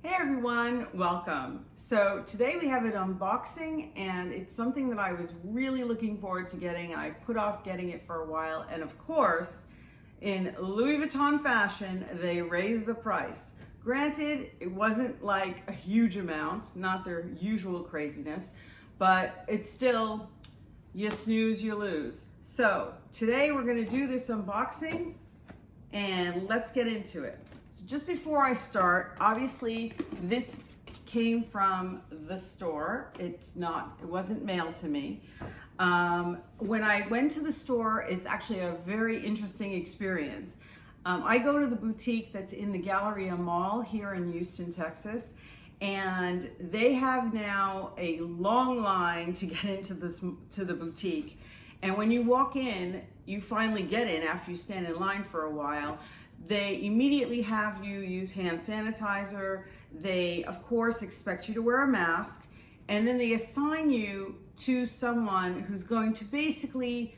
Hey everyone, welcome. So today we have an unboxing and it's something that I was really looking forward to getting. I put off getting it for a while, and of course, in Louis Vuitton fashion, they raised the price. Granted, it wasn't like a huge amount, not their usual craziness, but it's still, you snooze, you lose. So today we're gonna do this unboxing and let's get into it. So just before I start, obviously this came from the store. It wasn't mailed to me. When I went to the store, it's actually a very interesting experience. I go to the boutique that's in the Galleria Mall here in Houston, Texas, and they have now a long line to get into the boutique. And when you walk in, you finally get in after you stand in line for a while. They immediately have you use hand sanitizer. They, of course, expect you to wear a mask. And then they assign you to someone who's going to basically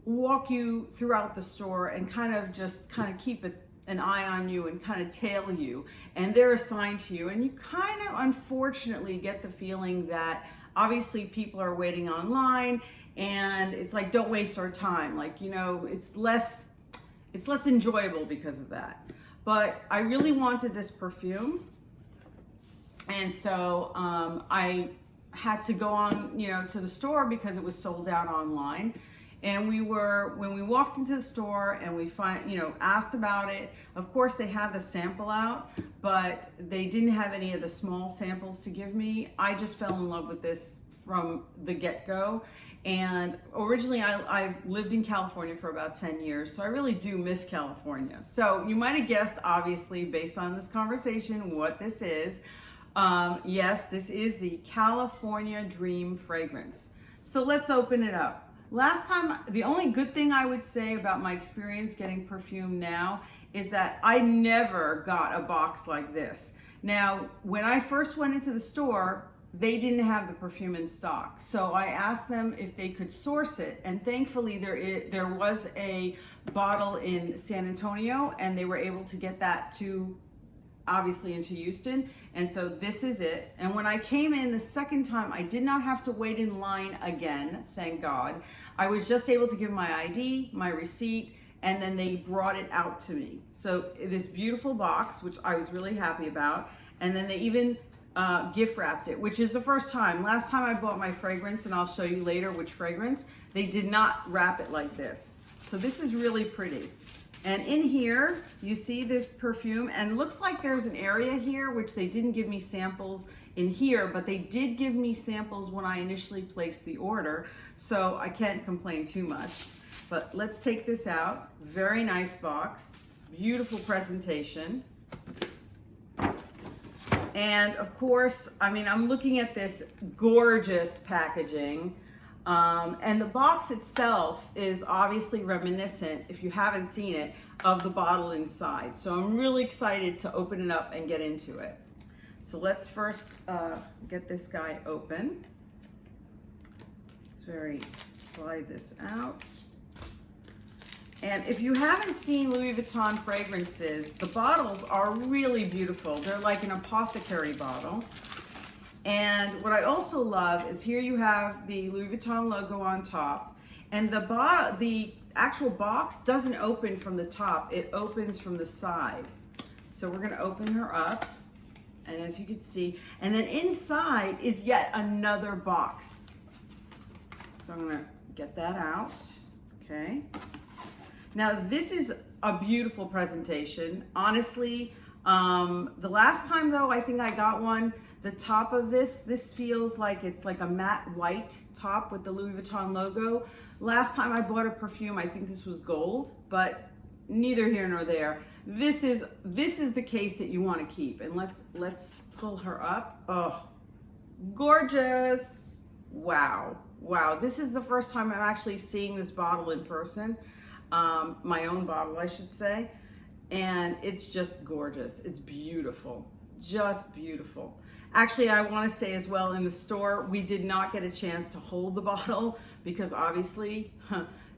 walk you throughout the store and kind of keep an eye on you and kind of tail you. And they're assigned to you. And you kind of, unfortunately, get the feeling that obviously people are waiting online and it's like, don't waste our time. Like, you know, it's less enjoyable because of that. But I really wanted this perfume, and so I had to go on, to the store because it was sold out online. And when we walked into the store and we asked about it, of course they had the sample out, but they didn't have any of the small samples to give me. I just fell in love with this from the get-go. And originally I've lived in California for about 10 years, so I really do miss California. So you might have guessed, obviously, based on this conversation, what this is. Yes, this is the California Dream fragrance. So let's open it up. Last time, the only good thing I would say about my experience getting perfume now is that I never got a box like this. Now, when I first went into the store, they didn't have the perfume in stock. So I asked them if they could source it. And thankfully there was a bottle in San Antonio, and they were able to get that obviously into Houston. And so this is it. And when I came in the second time, I did not have to wait in line again, thank God. I was just able to give my ID, my receipt, and then they brought it out to me. So this beautiful box, which I was really happy about. And then they even gift wrapped it, which is the first time. Last time I bought my fragrance, and I'll show you later which fragrance, they did not wrap it like this. So this is really pretty. And in here, you see this perfume, and it looks like there's an area here, which they didn't give me samples in here, but they did give me samples when I initially placed the order, so I can't complain too much. But let's take this out. Very nice box, beautiful presentation. And of course, I'm looking at this gorgeous packaging. And the box itself is obviously reminiscent, if you haven't seen it, of the bottle inside. So I'm really excited to open it up and get into it. So let's first get this guy open. Slide this out. And if you haven't seen Louis Vuitton fragrances, the bottles are really beautiful. They're like an apothecary bottle. And what I also love is here you have the Louis Vuitton logo on top, and the actual box doesn't open from the top, it opens from the side. So we're gonna open her up, and as you can see, and then inside is yet another box. So I'm gonna get that out, okay? Now this is a beautiful presentation. Honestly, the last time though, I think I got one, the top of this feels like it's like a matte white top with the Louis Vuitton logo. Last time I bought a perfume, I think this was gold, but neither here nor there. This is the case that you want to keep. And let's pull her up. Oh, gorgeous. Wow. Wow. This is the first time I'm actually seeing this bottle in person. My own bottle, I should say. And it's just gorgeous. It's beautiful. Just beautiful. Actually, I want to say as well, in the store, we did not get a chance to hold the bottle because obviously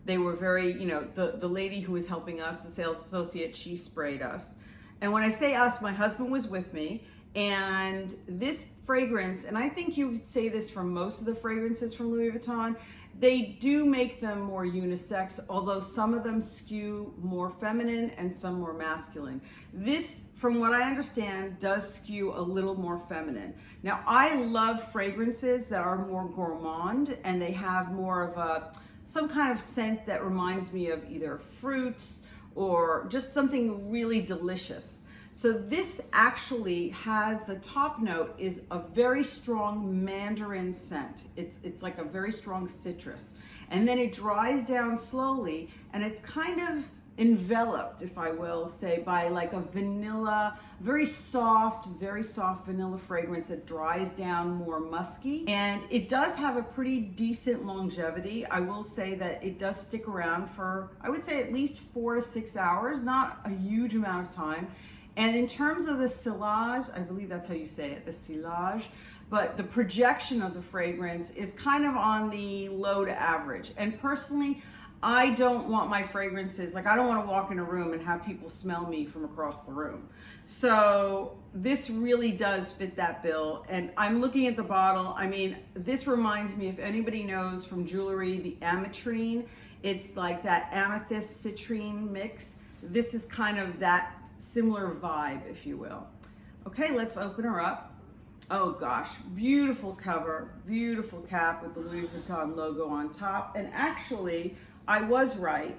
they were very, the lady who was helping us, the sales associate, she sprayed us. And when I say us, my husband was with me, And this fragrance, and I think you would say this for most of the fragrances from Louis Vuitton, they do make them more unisex, although some of them skew more feminine and some more masculine. This, from what I understand, does skew a little more feminine. Now, I love fragrances that are more gourmand and they have more of some kind of scent that reminds me of either fruits or just something really delicious. So this actually has, the top note is a very strong mandarin scent. It's like a very strong citrus. And then it dries down slowly and it's kind of enveloped, if I will say, by like a vanilla, very soft vanilla fragrance that dries down more musky. And it does have a pretty decent longevity. I will say that it does stick around for, I would say, at least 4 to 6 hours, not a huge amount of time. And in terms of the sillage, I believe that's how you say it, the sillage, but the projection of the fragrance is kind of on the low to average. And personally, I don't want my fragrances, like I don't want to walk in a room and have people smell me from across the room. So this really does fit that bill. And I'm looking at the bottle. I mean, this reminds me, if anybody knows from jewelry, the ametrine, it's like that amethyst citrine mix. This is kind of that similar vibe, if you will. Okay, let's open her up. Oh gosh, beautiful cover, beautiful cap with the Louis Vuitton logo on top. And actually, I was right.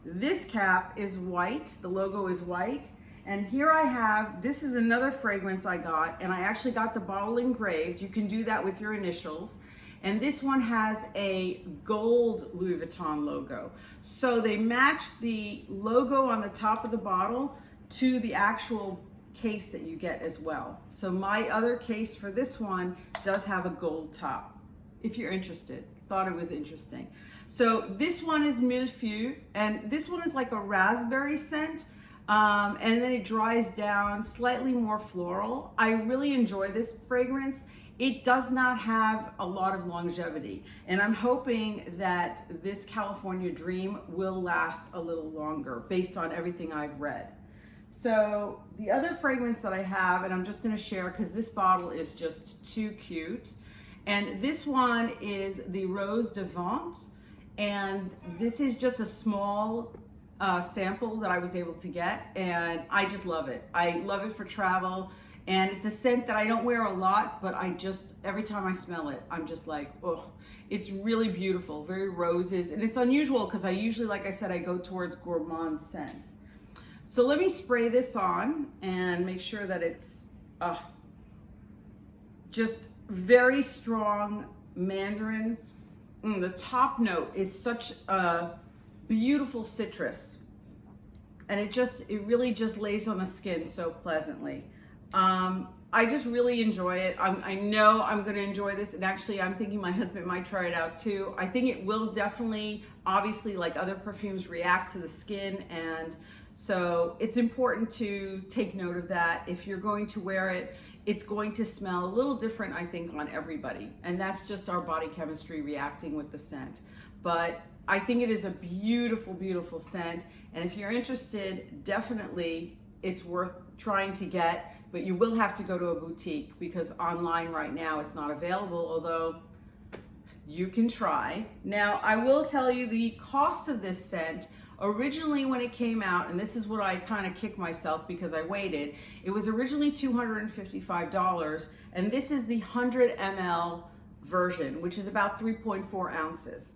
This cap is white, the logo is white. And here I have, this is another fragrance I got, and I actually got the bottle engraved. You can do that with your initials. And this one has a gold Louis Vuitton logo. So they match the logo on the top of the bottle to the actual case that you get as well. So my other case for this one does have a gold top, if you're interested. Thought it was interesting. So this one is Millefeuille, and this one is like a raspberry scent, and then it dries down, slightly more floral. I really enjoy this fragrance. It does not have a lot of longevity, and I'm hoping that this California Dream will last a little longer based on everything I've read. So the other fragrance that I have, and I'm just going to share because this bottle is just too cute, and this one is the Rose de Vente, and this is just a small sample that I was able to get, and I just love it. I love it for travel, and it's a scent that I don't wear a lot, but I just, every time I smell it, I'm just like, oh, it's really beautiful, very roses, and it's unusual because I usually, like I said, I go towards gourmand scents. So let me spray this on and make sure that it's just very strong mandarin. The top note is such a beautiful citrus, and it really just lays on the skin so pleasantly. I just really enjoy it. I know I'm going to enjoy this, and actually I'm thinking my husband might try it out too. I think it will definitely, obviously, like other perfumes, react to the skin, and so it's important to take note of that. If you're going to wear it, it's going to smell a little different, I think, on everybody, and that's just our body chemistry reacting with the scent. But I think it is a beautiful, beautiful scent, and if you're interested, definitely it's worth trying to get, but you will have to go to a boutique because online right now it's not available, although you can try. Now, I will tell you the cost of this scent. Originally, when it came out, and this is what I kind of kicked myself because I waited, it was originally $255, and this is the 100 ml version, which is about 3.4 ounces.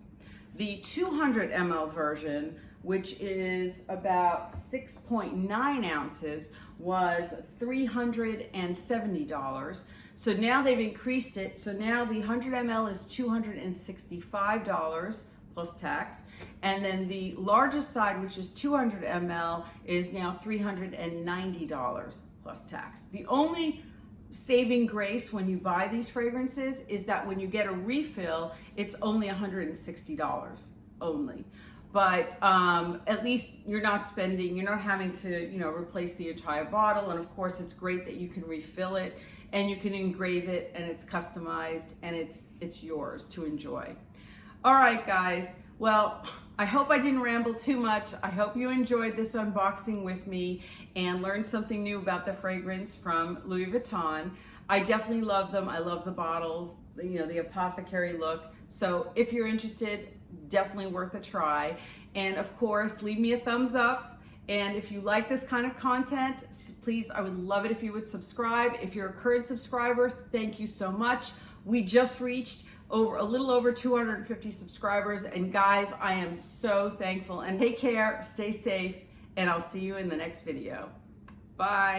The 200 ml version, which is about 6.9 ounces, was $370. So now they've increased it. So now the 100 ml is $265 plus tax. And then the largest side, which is 200 ml, is now $390 plus tax. The only saving grace when you buy these fragrances is that when you get a refill, it's only $160 only. But at least you're not having to, replace the entire bottle. And of course, it's great that you can refill it and you can engrave it, and it's customized, and it's yours to enjoy. All right, guys. Well, I hope I didn't ramble too much. I hope you enjoyed this unboxing with me and learned something new about the fragrance from Louis Vuitton. I definitely love them. I love the bottles, you know, the apothecary look. So if you're interested, definitely worth a try. And of course, leave me a thumbs up. And if you like this kind of content, please, I would love it if you would subscribe. If you're a current subscriber, thank you so much. We just reached a little over 250 subscribers, and guys, I am so thankful. And take care, stay safe, and I'll see you in the next video. Bye.